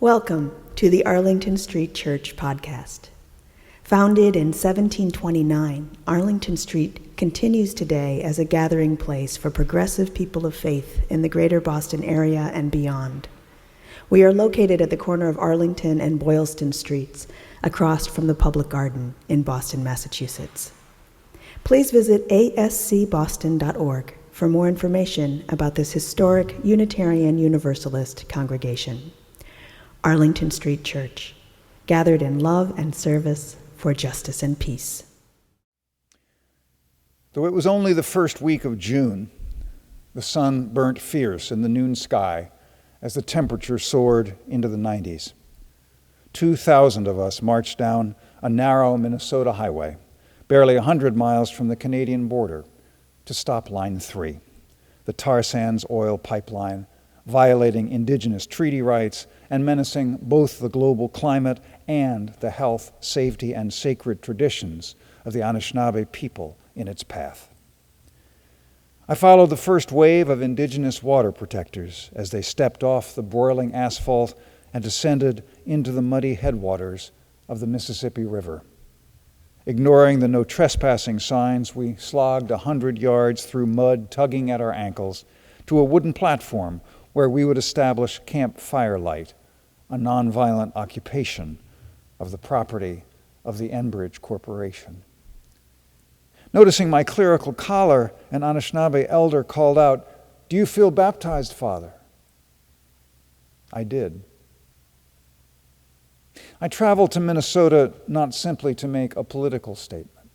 Welcome to the Arlington Street Church podcast. Founded in 1729, Arlington Street continues today as a gathering place for progressive people of faith in the greater Boston area and beyond. We are located at the corner of Arlington and Boylston Streets, across from the Public Garden in Boston, Massachusetts. Please visit ascboston.org for more information about this historic Unitarian Universalist congregation. Arlington Street Church, gathered in love and service for justice and peace. Though it was only the first week of June, the sun burnt fierce in the noon sky as the temperature soared into the 90s. 2,000 of us marched down a narrow Minnesota highway, barely 100 miles from the Canadian border, to stop Line 3, the tar sands oil pipeline, violating indigenous treaty rights and menacing both the global climate and the health, safety, and sacred traditions of the Anishinaabe people in its path. I followed the first wave of indigenous water protectors as they stepped off the broiling asphalt and descended into the muddy headwaters of the Mississippi River. Ignoring the no trespassing signs, we slogged 100 yards through mud tugging at our ankles to a wooden platform where we would establish Camp Firelight, a nonviolent occupation of the property of the Enbridge Corporation. Noticing my clerical collar, an Anishinaabe elder called out, "Do you feel baptized, Father?" I did. I traveled to Minnesota not simply to make a political statement.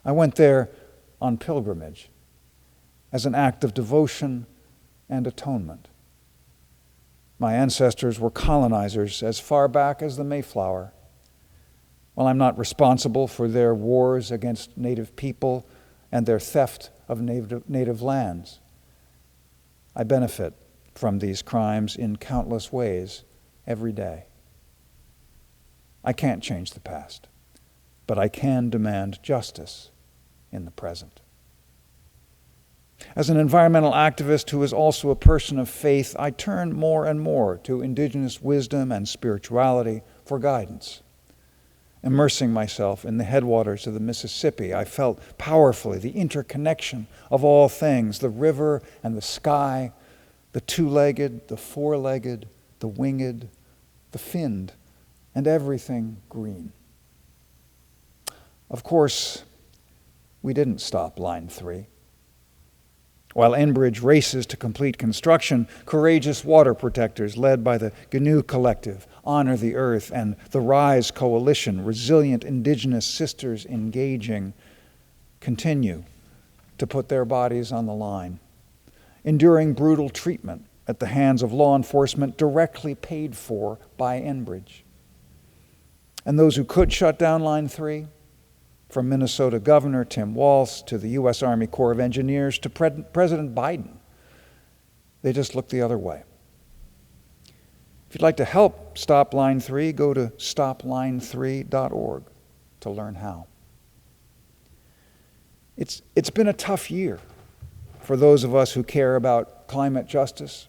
I went there on pilgrimage as an act of devotion and atonement. My ancestors were colonizers as far back as the Mayflower. While I'm not responsible for their wars against Native people and their theft of native lands, I benefit from these crimes in countless ways every day. I can't change the past, but I can demand justice in the present. As an environmental activist who is also a person of faith, I turn more and more to indigenous wisdom and spirituality for guidance. Immersing myself in the headwaters of the Mississippi, I felt powerfully the interconnection of all things, the river and the sky, the two-legged, the four-legged, the winged, the finned, and everything green. Of course, we didn't stop Line 3. While Enbridge races to complete construction, courageous water protectors led by the GNU Collective, Honor the Earth, and the RISE Coalition, Resilient Indigenous Sisters Engaging, continue to put their bodies on the line, enduring brutal treatment at the hands of law enforcement directly paid for by Enbridge. And those who could shut down Line 3, from Minnesota Governor Tim Walz to the U.S. Army Corps of Engineers to President Biden, they just looked the other way. If you'd like to help stop Line 3, go to stopline3.org to learn how. It's been a tough year for those of us who care about climate justice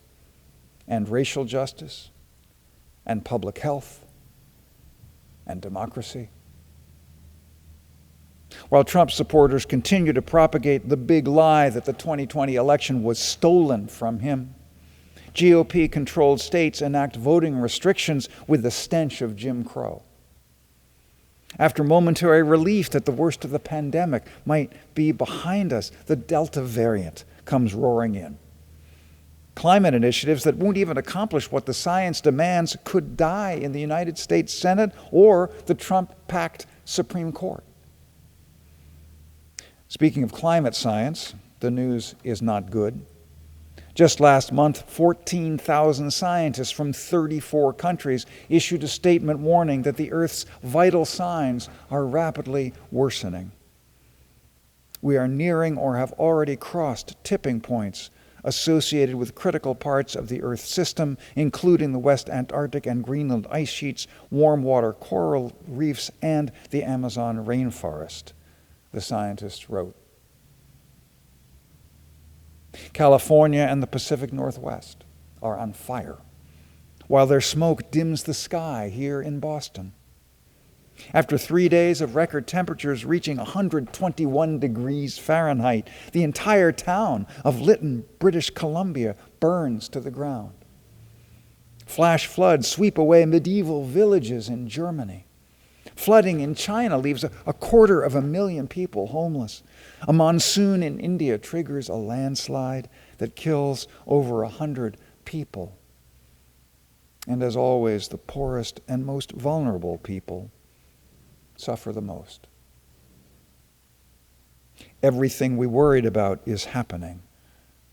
and racial justice and public health and democracy. While Trump supporters continue to propagate the big lie that the 2020 election was stolen from him, GOP-controlled states enact voting restrictions with the stench of Jim Crow. After momentary relief that the worst of the pandemic might be behind us, the Delta variant comes roaring in. Climate initiatives that won't even accomplish what the science demands could die in the United States Senate or the Trump-packed Supreme Court. Speaking of climate science, the news is not good. Just last month, 14,000 scientists from 34 countries issued a statement warning that the Earth's vital signs are rapidly worsening. We are nearing or have already crossed tipping points associated with critical parts of the Earth system, including the West Antarctic and Greenland ice sheets, warm water coral reefs, and the Amazon rainforest, the scientists wrote. California and the Pacific Northwest are on fire. while their smoke dims the sky here in Boston. After 3 days of record temperatures reaching 121 degrees Fahrenheit, the entire town of Lytton, British Columbia, burns to the ground. Flash floods sweep away medieval villages in Germany. Flooding in China leaves 250,000 people homeless. A monsoon in India triggers a landslide that kills over 100 people. And as always, the poorest and most vulnerable people suffer the most. Everything we worried about is happening,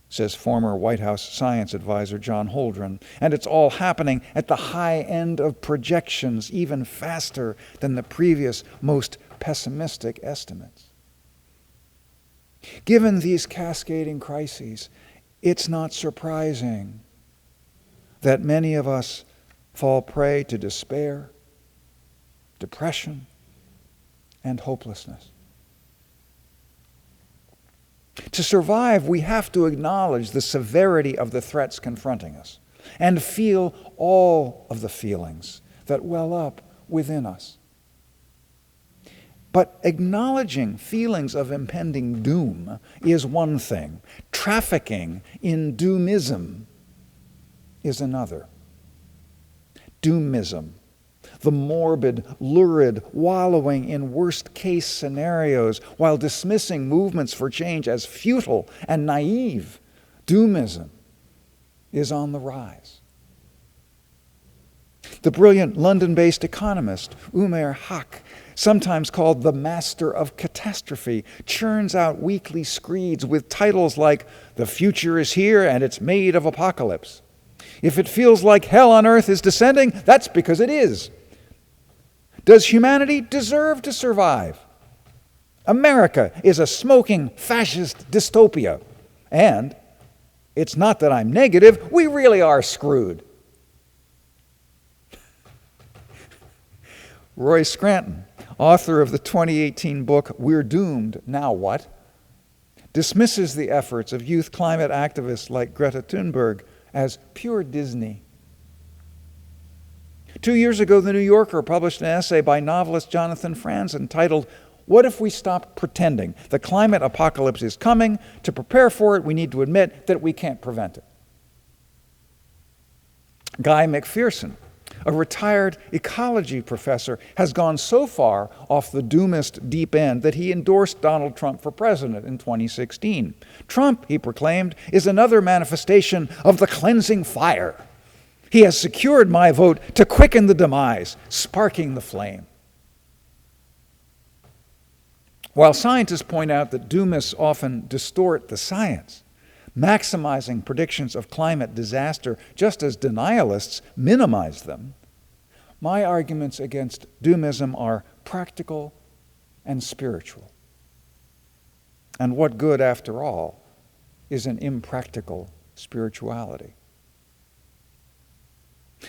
says former White House science advisor John Holdren, and it's all happening at the high end of projections, even faster than the previous, most pessimistic estimates. Given these cascading crises, it's not surprising that many of us fall prey to despair, depression, and hopelessness. To survive, we have to acknowledge the severity of the threats confronting us and feel all of the feelings that well up within us. But acknowledging feelings of impending doom is one thing. Trafficking in doomism is another. Doomism, the morbid, lurid wallowing in worst-case scenarios while dismissing movements for change as futile and naive. Doomism is on the rise. The brilliant London-based economist Umair Haque, sometimes called the master of catastrophe, churns out weekly screeds with titles like "The Future is Here and It's Made of Apocalypse." If it feels like hell on earth is descending, that's because it is. Does humanity deserve to survive? America is a smoking fascist dystopia. And it's not that I'm negative, we really are screwed. Roy Scranton, author of the 2018 book We're Doomed, Now What?, dismisses the efforts of youth climate activists like Greta Thunberg as pure Disney. 2 years ago, The New Yorker published an essay by novelist Jonathan Franzen titled, "What if we stop pretending the climate apocalypse is coming? To prepare for it, we need to admit that we can't prevent it." Guy McPherson, a retired ecology professor, has gone so far off the doomist deep end that he endorsed Donald Trump for president in 2016. Trump, he proclaimed, is another manifestation of the cleansing fire. He has secured my vote to quicken the demise, sparking the flame. While scientists point out that doomists often distort the science, maximizing predictions of climate disaster just as denialists minimize them, my arguments against doomism are practical and spiritual. And what good, after all, is an impractical spirituality?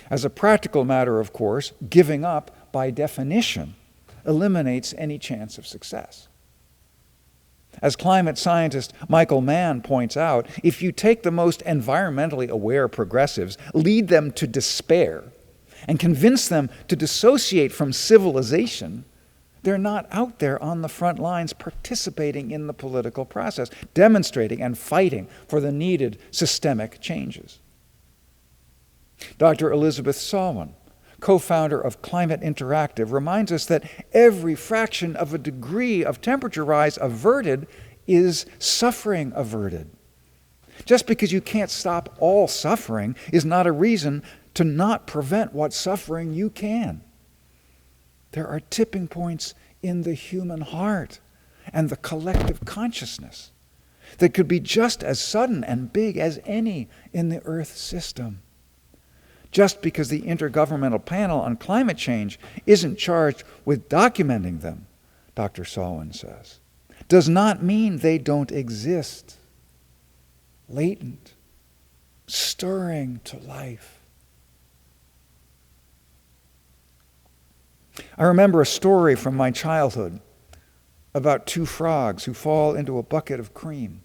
As a practical matter, of course, giving up, by definition, eliminates any chance of success. As climate scientist Michael Mann points out, if you take the most environmentally aware progressives, lead them to despair, and convince them to dissociate from civilization, they're not out there on the front lines participating in the political process, demonstrating and fighting for the needed systemic changes. Dr. Elizabeth Salwin, co-founder of Climate Interactive, reminds us that every fraction of a degree of temperature rise averted is suffering averted. Just because you can't stop all suffering is not a reason to not prevent what suffering you can. There are tipping points in the human heart and the collective consciousness that could be just as sudden and big as any in the Earth system. Just because the Intergovernmental Panel on Climate Change isn't charged with documenting them, Dr. Salwin says, does not mean they don't exist. Latent, stirring to life. I remember a story from my childhood about two frogs who fall into a bucket of cream.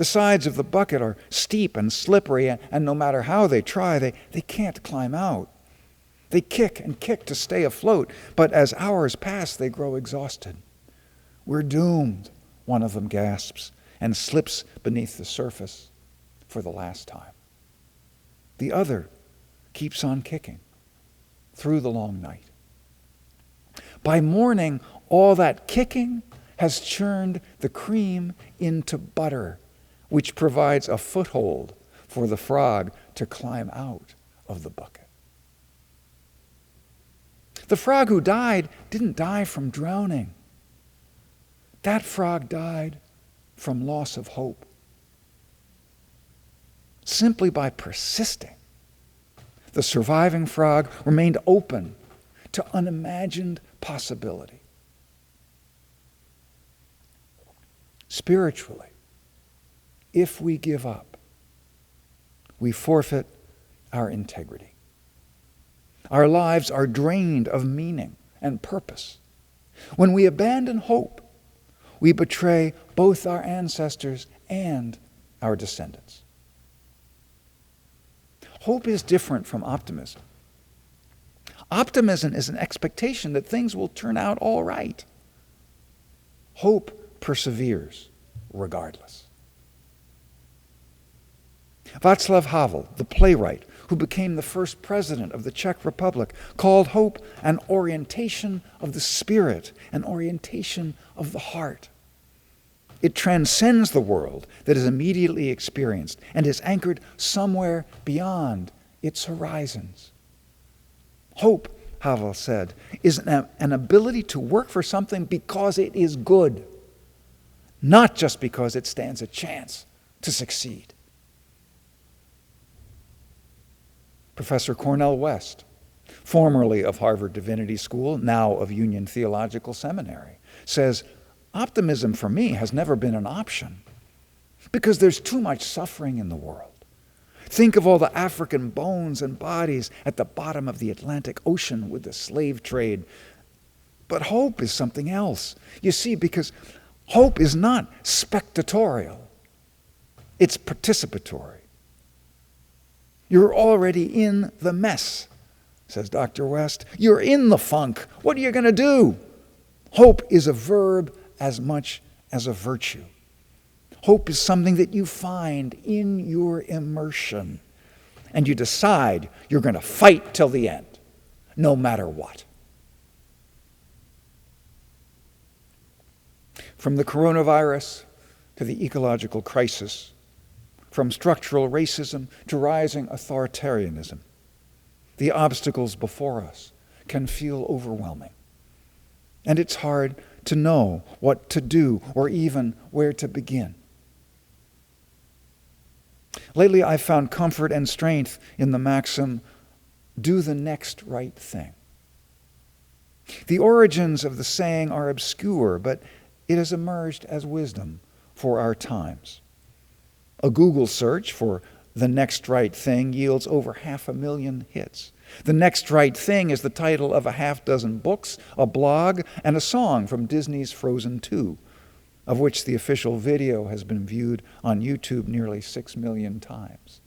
The sides of the bucket are steep and slippery, and no matter how they try, they can't climb out. They kick and kick to stay afloat, but as hours pass, they grow exhausted. "We're doomed," one of them gasps, and slips beneath the surface for the last time. The other keeps on kicking through the long night. By morning, all that kicking has churned the cream into butter, which provides a foothold for the frog to climb out of the bucket. The frog who died didn't die from drowning. That frog died from loss of hope. Simply by persisting, the surviving frog remained open to unimagined possibility. Spiritually, if we give up, we forfeit our integrity. Our lives are drained of meaning and purpose. When we abandon hope, we betray both our ancestors and our descendants. Hope is different from optimism. Optimism is an expectation that things will turn out all right. Hope perseveres regardless. Václav Havel, the playwright who became the first president of the Czech Republic, called hope an orientation of the spirit, an orientation of the heart. It transcends the world that is immediately experienced and is anchored somewhere beyond its horizons. Hope, Havel said, is an ability to work for something because it is good, not just because it stands a chance to succeed. Professor Cornel West, formerly of Harvard Divinity School, now of Union Theological Seminary, says, "Optimism for me has never been an option because there's too much suffering in the world. Think of all the African bones and bodies at the bottom of the Atlantic Ocean with the slave trade. But hope is something else. You see, because hope is not spectatorial. It's participatory. You're already in the mess," says Dr. West. "You're in the funk. What are you going to do?" Hope is a verb as much as a virtue. Hope is something that you find in your immersion, and you decide you're going to fight till the end, no matter what. From the coronavirus to the ecological crisis, from structural racism to rising authoritarianism, the obstacles before us can feel overwhelming. And it's hard to know what to do or even where to begin. Lately, I've found comfort and strength in the maxim, "Do the next right thing." The origins of the saying are obscure, but it has emerged as wisdom for our times. A Google search for "the next right thing" yields over 500,000 hits. The Next Right Thing is the title of a half-dozen books, a blog, and a song from Disney's Frozen 2, of which the official video has been viewed on YouTube nearly 6 million times.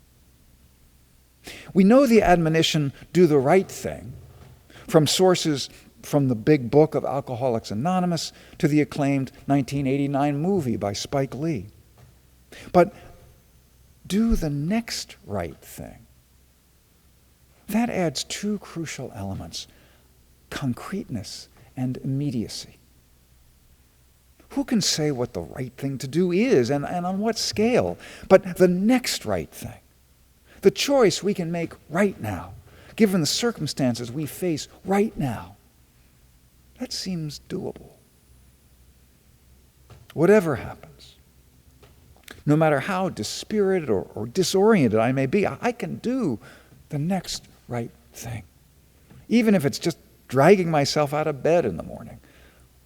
We know the admonition, "do the right thing," from sources from the big book of Alcoholics Anonymous to the acclaimed 1989 movie by Spike Lee. But do the next right thing. That adds two crucial elements, concreteness and immediacy. Who can say what the right thing to do is and on what scale? But the next right thing, the choice we can make right now, given the circumstances we face right now, that seems doable. Whatever happens, no matter how dispirited or disoriented I may be, I can do the next right thing, even if it's just dragging myself out of bed in the morning,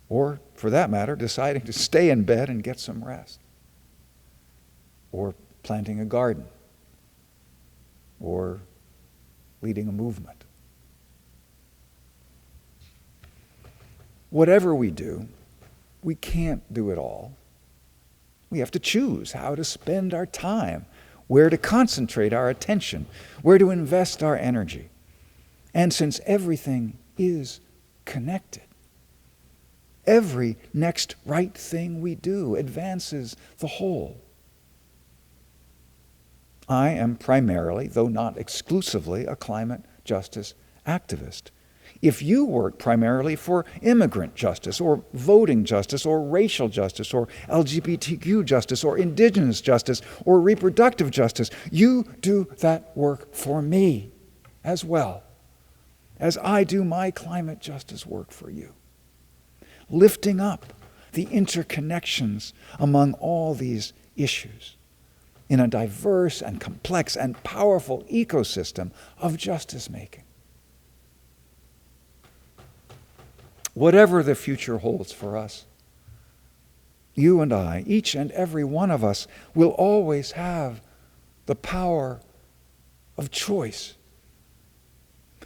or, for that matter, deciding to stay in bed and get some rest, or planting a garden, or leading a movement. Whatever we do, we can't do it all. We have to choose how to spend our time, where to concentrate our attention, where to invest our energy. And since everything is connected, every next right thing we do advances the whole. I am primarily, though not exclusively, a climate justice activist. If you work primarily for immigrant justice or voting justice or racial justice or LGBTQ justice or indigenous justice or reproductive justice, you do that work for me as well as I do my climate justice work for you. Lifting up the interconnections among all these issues in a diverse and complex and powerful ecosystem of justice making. Whatever the future holds for us, you and I, each and every one of us, will always have the power of choice.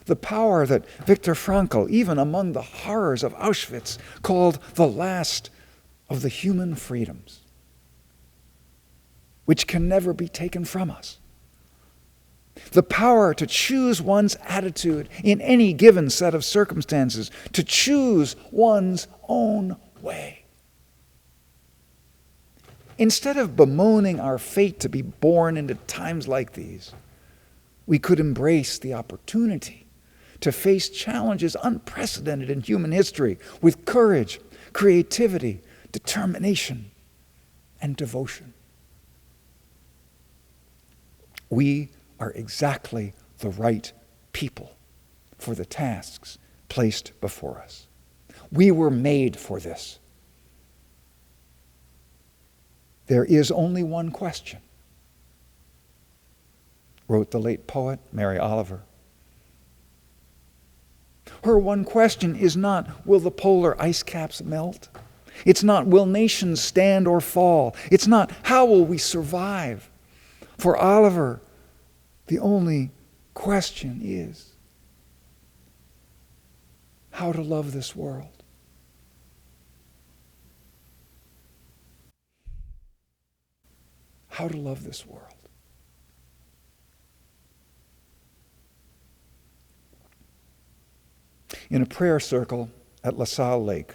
The power that Viktor Frankl, even among the horrors of Auschwitz, called the last of the human freedoms, which can never be taken from us. The power to choose one's attitude in any given set of circumstances, to choose one's own way. Instead of bemoaning our fate to be born into times like these, we could embrace the opportunity to face challenges unprecedented in human history with courage, creativity, determination, and devotion. We are exactly the right people for the tasks placed before us. We were made for this. There is only one question, wrote the late poet Mary Oliver. Her one question is not, will the polar ice caps melt? It's not, will nations stand or fall? It's not, how will we survive? For Oliver, the only question is how to love this world. How to love this world. In a prayer circle at LaSalle Lake,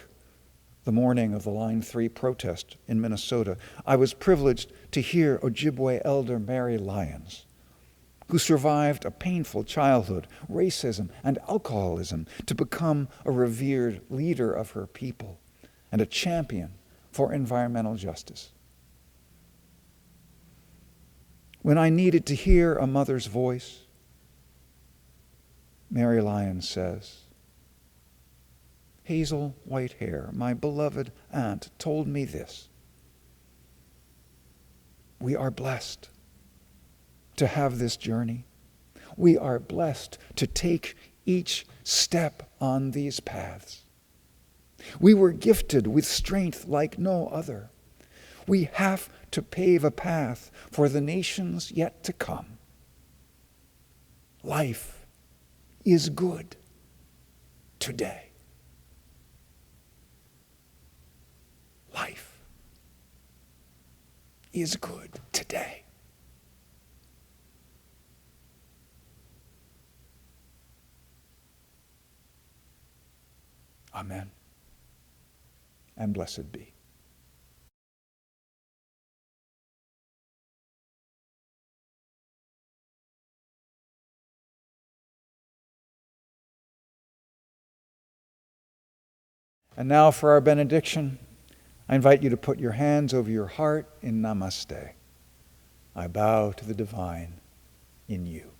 the morning of the Line 3 protest in Minnesota, I was privileged to hear Ojibwe elder Mary Lyons, who survived a painful childhood, racism, and alcoholism to become a revered leader of her people and a champion for environmental justice. When I needed to hear a mother's voice, Mary Lyons says, hazel white hair, my beloved aunt told me this. We are blessed to have this journey. We are blessed to take each step on these paths. We were gifted with strength like no other. We have to pave a path for the nations yet to come. Life is good today. Life is good today. Amen. And blessed be. And now for our benediction, I invite you to put your hands over your heart in Namaste. I bow to the divine in you.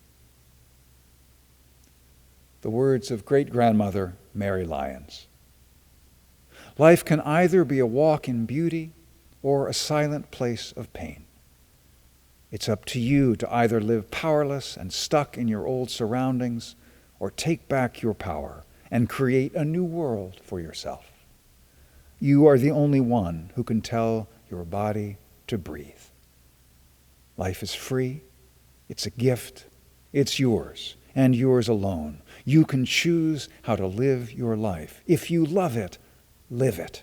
The words of great-grandmother Mary Lyons. Life can either be a walk in beauty or a silent place of pain. It's up to you to either live powerless and stuck in your old surroundings or take back your power and create a new world for yourself. You are the only one who can tell your body to breathe. Life is free. It's a gift. It's yours and yours alone. You can choose how to live your life. If you love it, live it.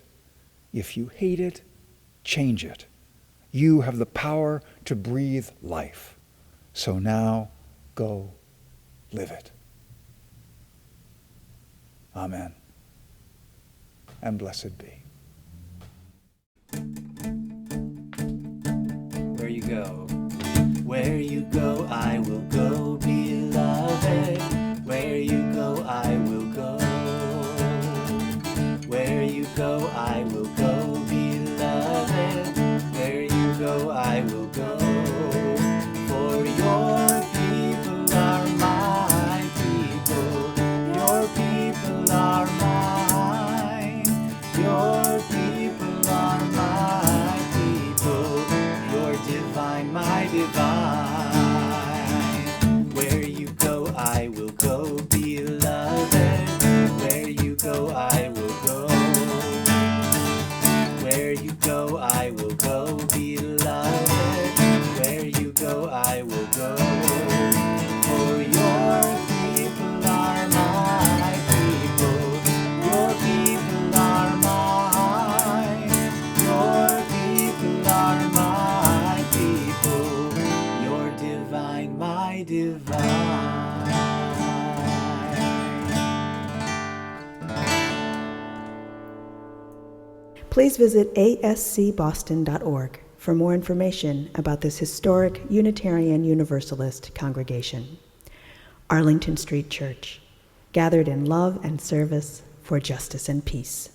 If you hate it, change it. You have the power to breathe life. So now, go live it. Amen. And blessed be. Where you go, I will go, beloved. Where you go, I will go. Where you go, I will go, beloved. Where you go, I will go. For your people are my people. Your people are mine. Your people are my people. Your divine, my divine. Where you go, I will go, beloved. Where you go, I will go. Where you go, I will go, beloved. Where you go, I will go. For your people are my people. Your people are mine. Your people are my people. Your divine, my divine. Please visit ascboston.org for more information about this historic Unitarian Universalist congregation. Arlington Street Church, gathered in love and service for justice and peace.